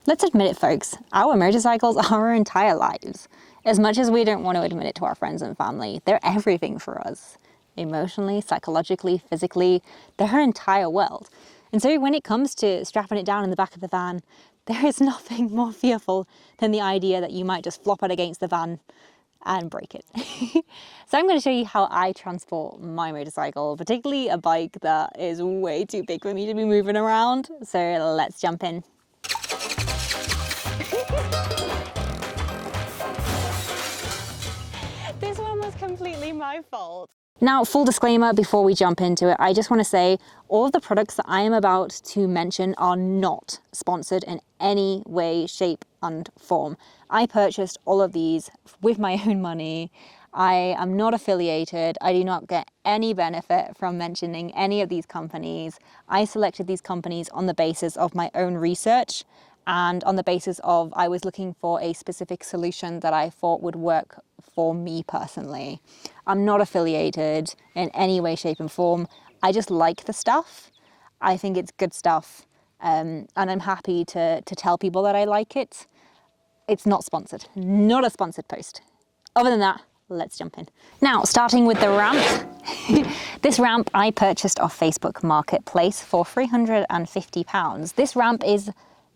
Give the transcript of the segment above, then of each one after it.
Let's admit it, folks, our motorcycles are our entire lives. As much as we don't want to admit it to our friends and family, they're everything for us. Emotionally, psychologically, physically, they're our entire world. And so when it comes to strapping it down in the back of the van, there is nothing more fearful than the idea that you might just flop it against the van and break it. So I'm going to show you how I transport my motorcycle, particularly a bike that is way too big for me to be moving around. So let's jump in. This one was completely my fault. Now, full disclaimer before we jump into it, I just want to say all of the products that I am about to mention are not sponsored in any way, shape and form. I purchased all of these with my own money. I am not affiliated. I do not get any benefit from mentioning any of these companies. I selected these companies on the basis of my own research and on the basis of I was looking for a specific solution that I thought would work for me personally. I'm not affiliated in any way, shape and form. I just like the stuff. I think it's good stuff. And I'm happy to tell people that I like it. It's not sponsored, not a sponsored post. Other than that, let's jump in. Now, starting with the ramp. This ramp I purchased off Facebook Marketplace for £350. This ramp is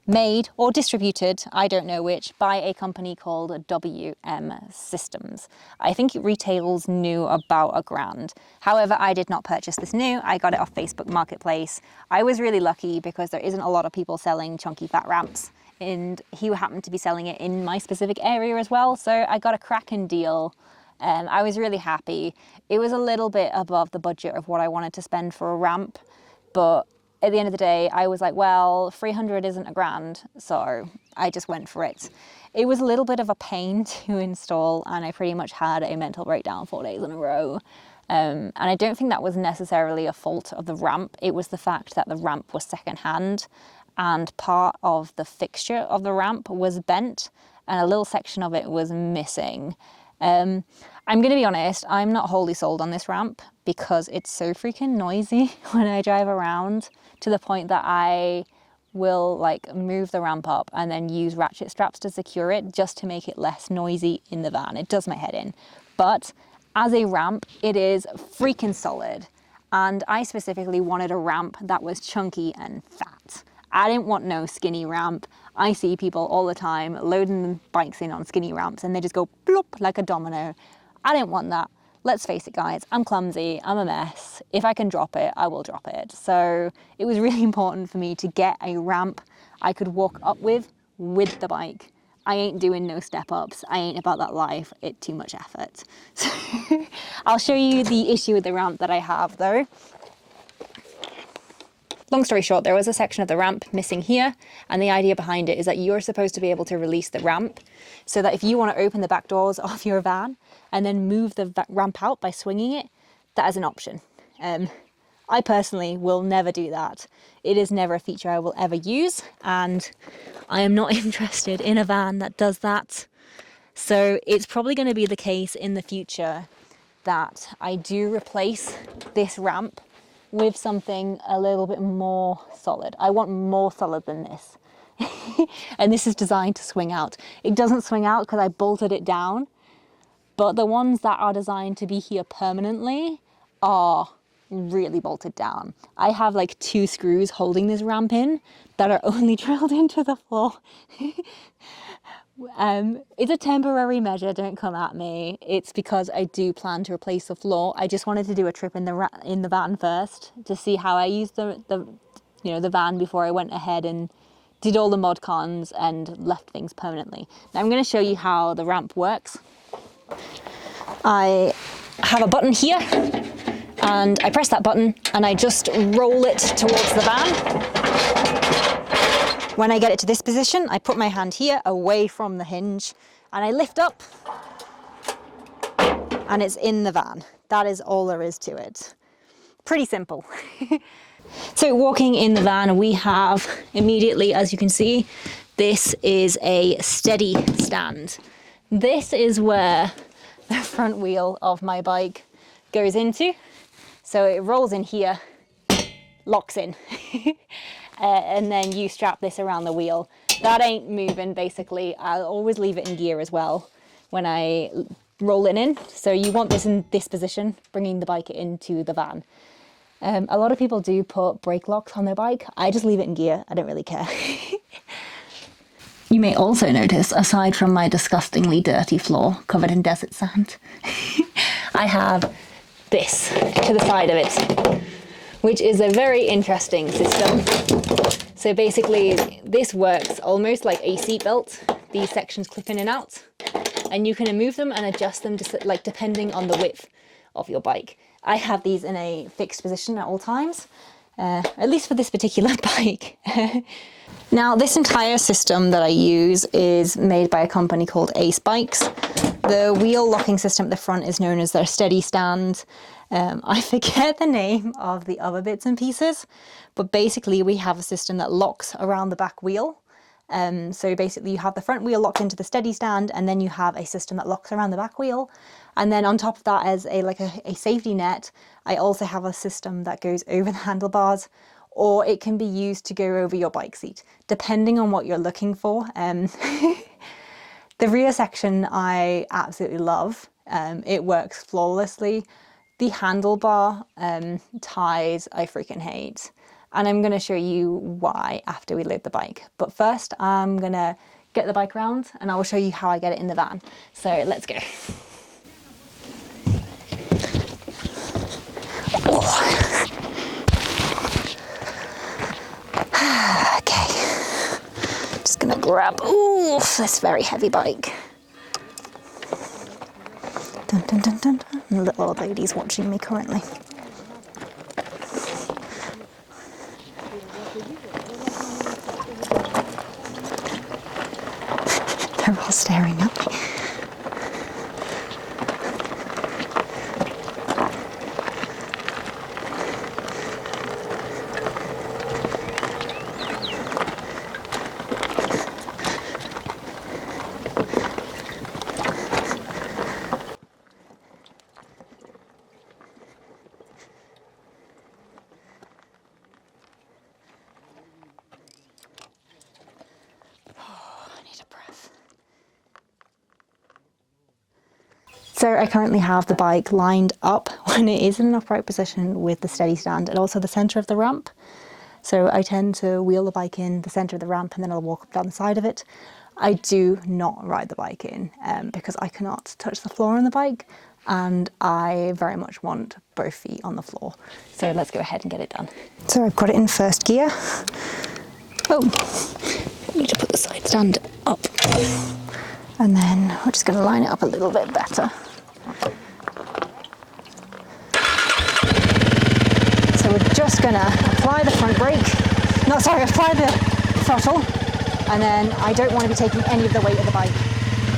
made or distributed, I don't know which, by a company called WM Systems. I think it retails new about £1,000. However, I did not purchase this new. I got it off Facebook Marketplace. I was really lucky because there isn't a lot of people selling chunky fat ramps, and he happened to be selling it in my specific area as well. So I got a cracking deal. I was really happy. It was a little bit above the budget of what I wanted to spend for a ramp, but at the end of the day, I was like, well, 300 isn't £1,000, so I just went for it. It was a little bit of a pain to install, and I pretty much had a mental breakdown 4 days in a row. And I don't think that was necessarily a fault of the ramp. It was the fact that the ramp was secondhand, and part of the fixture of the ramp was bent, and a little section of it was missing. I'm going to be honest, I'm not wholly sold on this ramp because it's so freaking noisy when I drive around, to the point that I will like move the ramp up and then use ratchet straps to secure it just to make it less noisy in the van. It does my head in. But as a ramp, it is freaking solid. And I specifically wanted a ramp that was chunky and fat. I didn't want no skinny ramp. I see people all the time loading bikes in on skinny ramps and they just go plop like a domino. I didn't want that. Let's face it, guys, I'm clumsy, I'm a mess. If I can drop it, I will drop it. So it was really important for me to get a ramp I could walk up with the bike. I ain't doing no step ups. I ain't about that life. It's too much effort. So I'll show you the issue with the ramp that I have though. Long story short, there was a section of the ramp missing here, and the idea behind it is that you're supposed to be able to release the ramp so that if you want to open the back doors of your van and then move the ramp out by swinging it, that is an option. I personally will never do that. It is never a feature I will ever use, and I am not interested in a van that does that. So it's probably going to be the case in the future that I do replace this ramp with something a little bit more solid. I want more solid than this. And this is designed to swing out. It doesn't swing out because I bolted it down, but the ones that are designed to be here permanently are really bolted down. I have like 2 screws holding this ramp in that are only drilled into the floor. It's a temporary measure, don't come at me. It's because I do plan to replace the floor. I just wanted to do a trip in the van first to see how I used the van before I went ahead and did all the mod cons and left things permanently. Now I'm going to show you how the ramp works. I have a button here and I press that button and I just roll it towards the van. When I get it to this position, I put my hand here away from the hinge and I lift up and it's in the van. That is all there is to it. Pretty simple. So walking in the van, we have immediately, as you can see, this is a steady stand. This is where the front wheel of my bike goes into. So it rolls in here, locks in. And then you strap this around the wheel. that ain't moving basically. I'll always leave it in gear as well when I roll it in. So you want this in this position, bringing the bike into the van. A lot of people do put brake locks on their bike. I just leave it in gear. I don't really care. You may also notice, aside from my disgustingly dirty floor covered in desert sand, I have this to the side of it, which is a very interesting system. So basically this works almost like a seat belt. These sections clip in and out, and you can move them and adjust them to, like, depending on the width of your bike. I have these in a fixed position at all times, at least for this particular bike. Now, this entire system that I use is made by a company called AceBikes. The wheel locking system at the front is known as their steady stand. I forget the name of the other bits and pieces, but basically we have a system that locks around the back wheel. So basically you have the front wheel locked into the steady stand, and then you have a system that locks around the back wheel. And then on top of that, as a safety net, I also have a system that goes over the handlebars, or it can be used to go over your bike seat, depending on what you're looking for. The rear section I absolutely love. It works flawlessly. The handlebar ties I freaking hate. And I'm going to show you why after we load the bike. But first I'm going to get the bike around and I will show you how I get it in the van. So let's go. Oh. Okay, just gonna grab, ooh, this very heavy bike. Dun, dun, dun, dun, dun. The little old lady's watching me currently. They're all staring at me. So I currently have the bike lined up when it is in an upright position with the steady stand and also the center of the ramp. So I tend to wheel the bike in the center of the ramp and then I'll walk up down the side of it. I do not ride the bike in because I cannot touch the floor on the bike, and I very much want both feet on the floor. So let's go ahead and get it done. So I've got it in first gear. Oh, I need to put the side stand up. And then we're just going to line it up a little bit better. So we're just going to apply the front brake, apply the throttle, and then I don't want to be taking any of the weight of the bike.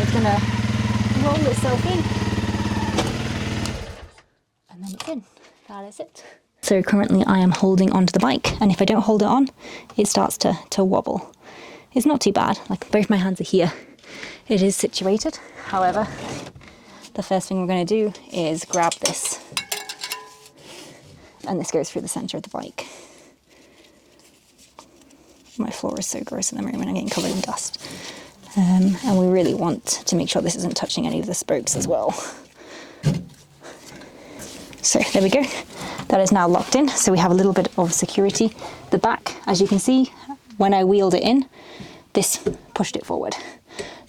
It's going to roll itself in, and then it's in. That is it. So currently I am holding onto the bike, and if I don't hold it on, it starts to wobble. It's not too bad, like both my hands are here. It is situated. However, the first thing we're going to do is grab this, and this goes through the center of the bike. My floor is so gross at the moment, I'm getting covered in dust. And we really want to make sure this isn't touching any of the spokes as well. So there we go. That is now locked in, so we have a little bit of security. The back, as you can see, when I wheeled it in, this pushed it forward.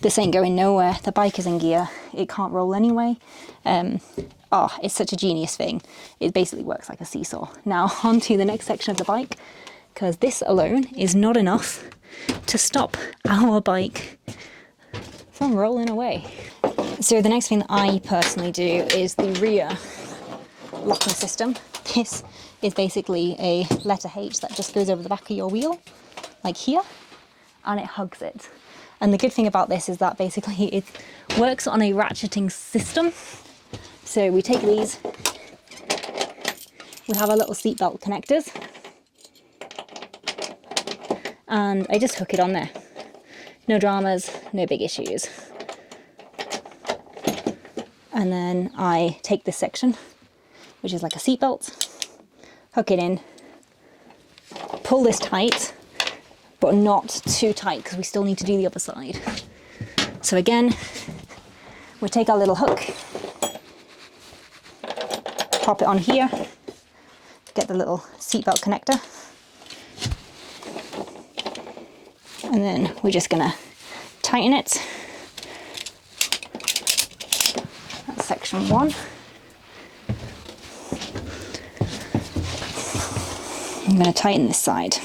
This ain't going nowhere. The bike is in gear. It can't roll anyway. It's such a genius thing. It basically works like a seesaw. Now on to the next section of the bike, because this alone is not enough to stop our bike from rolling away. So the next thing that I personally do is the rear locking system. This is basically a letter H that just goes over the back of your wheel, like here, and it hugs it. And the good thing about this is that basically it works on a ratcheting system. So we take these, we have our little seatbelt connectors, and I just hook it on there. No dramas, no big issues. And then I take this section, which is like a seatbelt, hook it in, pull this tight, but not too tight because we still need to do the other side. So again, we take our little hook, pop it on here, get the little seatbelt connector, and then we're just gonna tighten it. That's section 1. I'm going to tighten this side.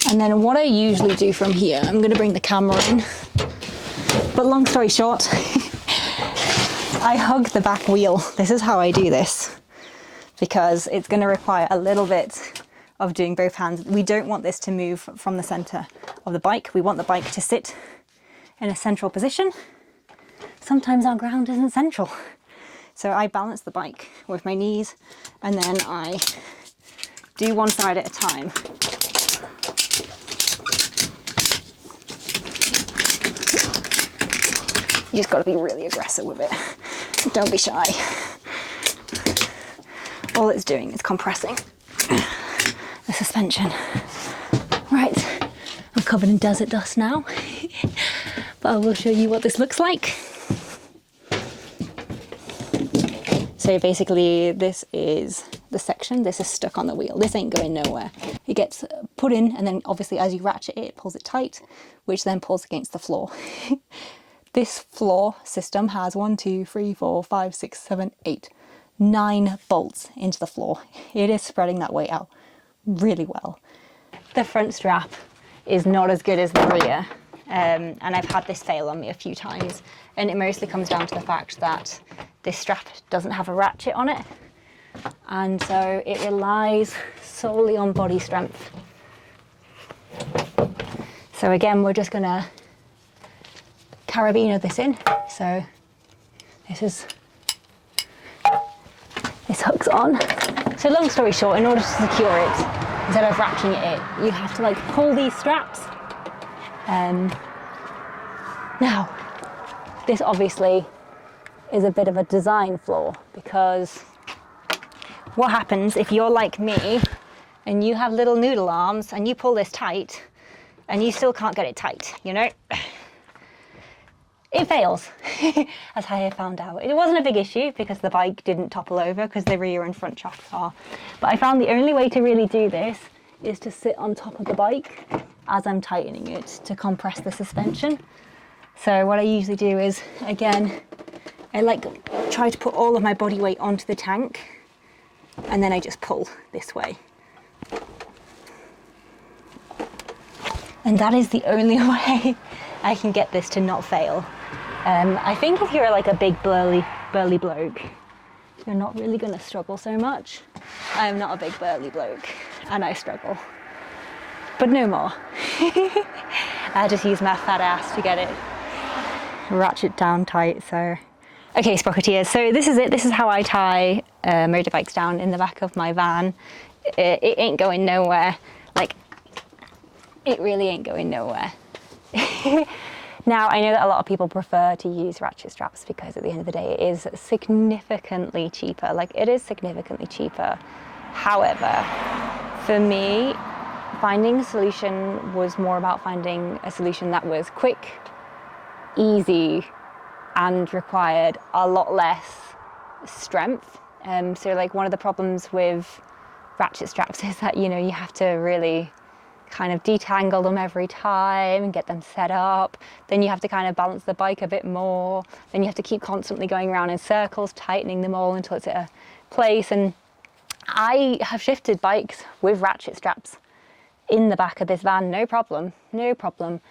And then what I usually do from here, I'm going to bring the camera in, but long story short, I hug the back wheel. This is how I do this, because it's going to require a little bit of doing both hands. We don't want this to move from the center of the bike. We want the bike to sit in a central position. Sometimes our ground isn't central. So I balance the bike with my knees, and then I do one side at a time. You just got to be really aggressive with it. Don't be shy. All it's doing is compressing the suspension. Right, I'm covered in desert dust now, but I will show you what this looks like. So basically this is the section, this is stuck on the wheel. This ain't going nowhere. It gets put in, and then obviously as you ratchet it, it pulls it tight, which then pulls against the floor. This floor system has 1, 2, 3, 4, 5, 6, 7, 8, 9 bolts into the floor. It is spreading that weight out really well. The front strap is not as good as the rear, and I've had this fail on me a few times, and it mostly comes down to the fact that this strap doesn't have a ratchet on it, and so it relies solely on body strength. So again, we're just gonna carabiner this in. So this hooks on. So long story short, in order to secure it, instead of ratcheting it, you have to like pull these straps. Now, this obviously is a bit of a design flaw, because what happens if you're like me and you have little noodle arms and you pull this tight and you still can't get it tight, you know? It fails, as I have found out. It wasn't a big issue because the bike didn't topple over because the rear and front shafts are. But I found the only way to really do this is to sit on top of the bike as I'm tightening it to compress the suspension. So what I usually do is, again, I like try to put all of my body weight onto the tank, and then I just pull this way. And that is the only way I can get this to not fail. I think if you're like a big burly bloke, you're not really going to struggle so much. I am not a big burly bloke, and I struggle. But no more. I just use my fat ass to get it ratchet down tight. So okay, Sprocketeers, so this is it. This is how I tie motorbikes down in the back of my van. It ain't going nowhere. Like, it really ain't going nowhere. Now, I know that a lot of people prefer to use ratchet straps because at the end of the day, it is significantly cheaper. Like, it is significantly cheaper. However, for me, finding a solution was more about finding a solution that was quick, easy, and required a lot less strength. So like one of the problems with ratchet straps is that, you know, you have to really kind of detangle them every time and get them set up. Then you have to kind of balance the bike a bit more. Then you have to keep constantly going around in circles, tightening them all until it's at a place. And I have shifted bikes with ratchet straps in the back of this van, no problem, no problem.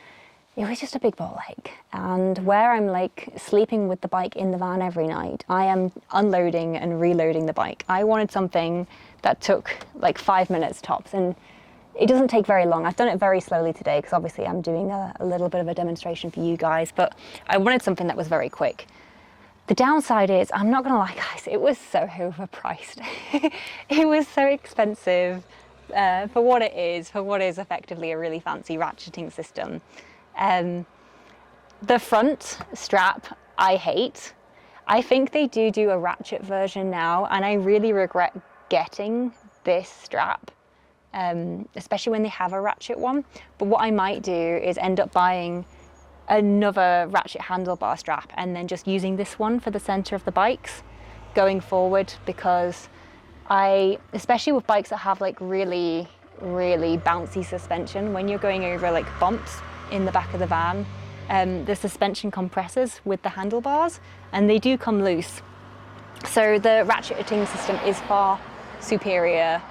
It was just a big ball ache. And where I'm like sleeping with the bike in the van every night, I am unloading and reloading the bike. I wanted something that took like 5 minutes tops, and it doesn't take very long. I've done it very slowly today because obviously I'm doing a little bit of a demonstration for you guys, but I wanted something that was very quick. The downside is, I'm not gonna lie guys, it was so overpriced. It was so expensive for what it is effectively a really fancy ratcheting system. The front strap, I hate. I think they do a ratchet version now, and I really regret getting this strap, especially when they have a ratchet one. But what I might do is end up buying another ratchet handlebar strap and then just using this one for the center of the bikes going forward, because especially with bikes that have like really bouncy suspension, when you're going over like bumps in the back of the van, the suspension compresses with the handlebars and they do come loose. So the ratcheting system is far superior.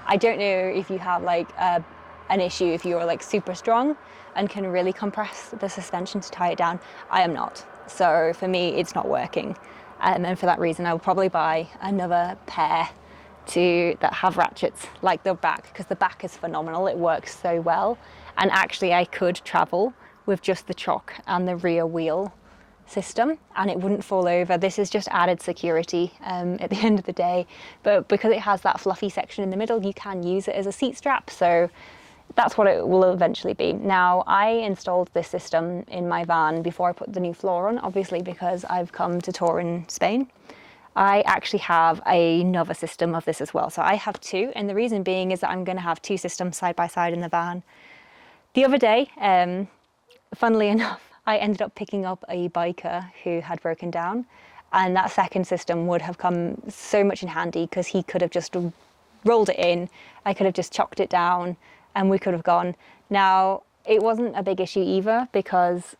I don't know if you have like an issue if you're like super strong and can really compress the suspension to tie it down. I am not. So for me, it's not working. And for that reason, I will probably buy another pair that have ratchets like the back, because the back is phenomenal. It works so well. And actually I could travel with just the chock and the rear wheel system and it wouldn't fall over. This is just added security at the end of the day, but because it has that fluffy section in the middle, you can use it as a seat strap. So that's what it will eventually be. Now, I installed this system in my van before I put the new floor on, obviously because I've come to tour in Spain. I actually have another system of this as well. So I have two, and the reason being is that I'm going to have two systems side by side in the van. The other day, funnily enough, I ended up picking up a biker who had broken down, and that second system would have come so much in handy because he could have just rolled it in, I could have just chocked it down, and we could have gone. Now, it wasn't a big issue either because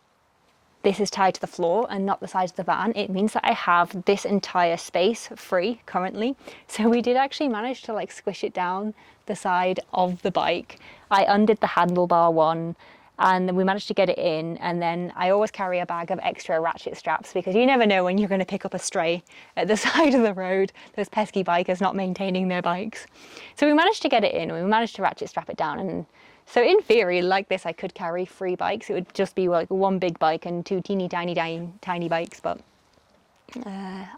this is tied to the floor and not the sides of the van. It means that I have this entire space free currently. So we did actually manage to like squish it down the side of the bike. I undid the handlebar one and then we managed to get it in. And then I always carry a bag of extra ratchet straps because you never know when you're going to pick up a stray at the side of the road, those pesky bikers not maintaining their bikes. So we managed to get it in and we managed to ratchet strap it down. And so in theory, like this, I could carry 3 bikes. It would just be like one big bike and 2 teeny tiny bikes, but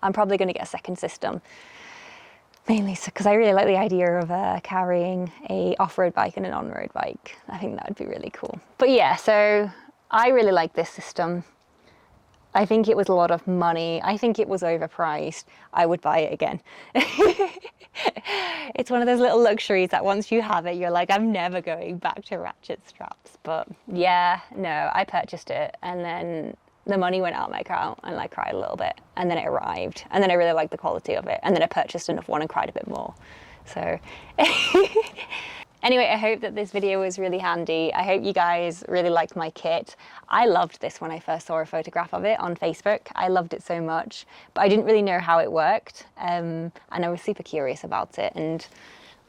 I'm probably going to get a second system. Mainly because I really like the idea of carrying a off-road bike and an on-road bike. I think that would be really cool. But yeah, so I really like this system. I think it was a lot of money. I think it was overpriced. I would buy it again. It's one of those little luxuries that once you have it, you're like, I'm never going back to ratchet straps. But yeah, no, I purchased it and then the money went out my account and I cried a little bit, and then it arrived, and then I really liked the quality of it, and then I purchased another one and cried a bit more. So anyway, I hope that this video was really handy. I hope you guys really liked my kit. I loved this when I first saw a photograph of it on Facebook. I loved it so much, but I didn't really know how it worked, and I was super curious about it, and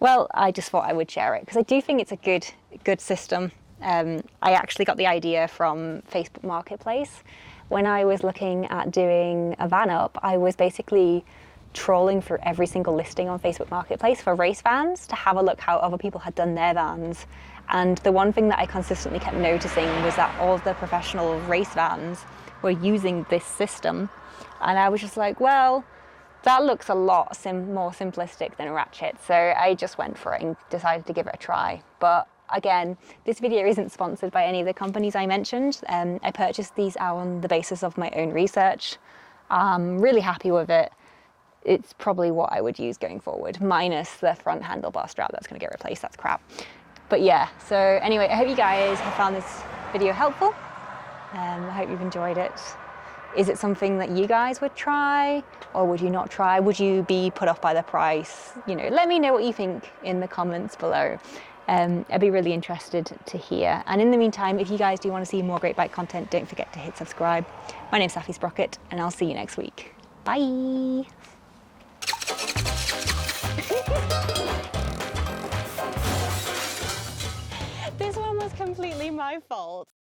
well, I just thought I would share it because I do think it's a good system. I actually got the idea from Facebook Marketplace. When I was looking at doing a van up, I was basically trawling through every single listing on Facebook Marketplace for race vans to have a look how other people had done their vans. And the one thing that I consistently kept noticing was that all of the professional race vans were using this system. And I was just like, well, that looks a lot more simplistic than a ratchet. So I just went for it and decided to give it a try. But again, this video isn't sponsored by any of the companies I mentioned. I purchased these out on the basis of my own research. I'm really happy with it. It's probably what I would use going forward, minus the front handlebar strap that's going to get replaced. That's crap. But yeah, so anyway, I hope you guys have found this video helpful. I hope you've enjoyed it. Is it something that you guys would try, or would you not try? Would you be put off by the price? You know, let me know what you think in the comments below. I'd be really interested to hear. And in the meantime, if you guys do want to see more great bike content, don't forget to hit subscribe. My name's Safi Sprocket, and I'll see you next week. Bye. This one was completely my fault.